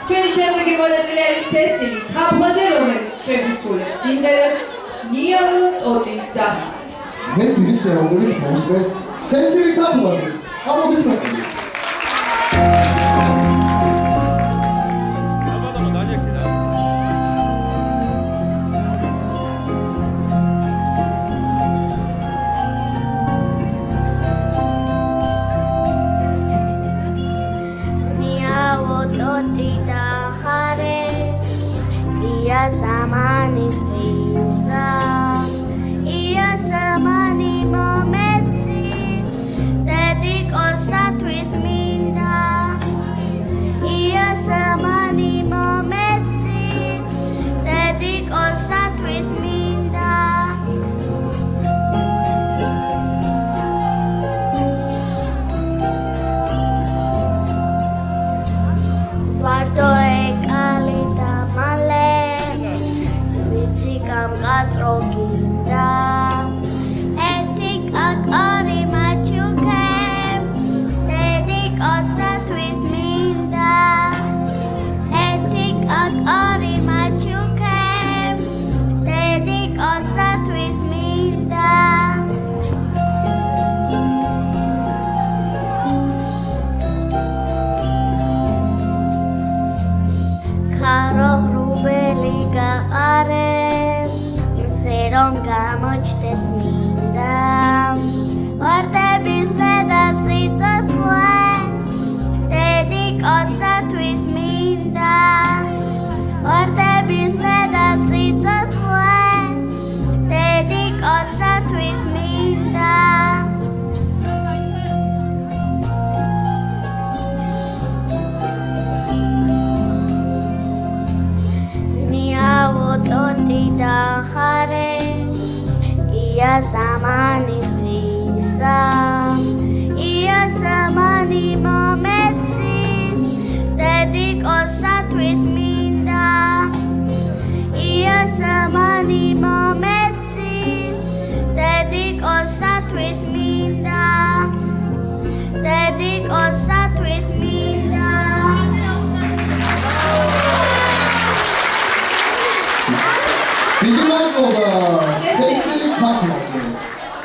ჩვენი შემდეგი მონაწილე არის სესილი თაფლაძე, რომელიც შემოსულებს სიმღერას ნიავო ტოტი და ეს დიდი შენობებით მოსმე სესილი თაფლაძეს. ამოგისმენთ. Zamani slisa, ia zamani momenti, dedico satvis minda. Ia zamani momenti, dedico satvis minda. Vardo e calita male. Cam catroginda, etic akari machuke, dedic osatvis minda, etic akari machuke, dedic osatvis minda. Caro rubeliga are. Რომ გამოჩნდეს მინდა ვარდები მზედა სიცოცხლე დედიკოსათვის მინდა ვარდები მზედა სიცოცხლე დედიკოსათვის მინდა ნიავო ტოტი და ხარე Ia zamani slisa, ia zamani momenti, dedico satvis minda. Ia zamani momenti, dedico satvis minda. Dedico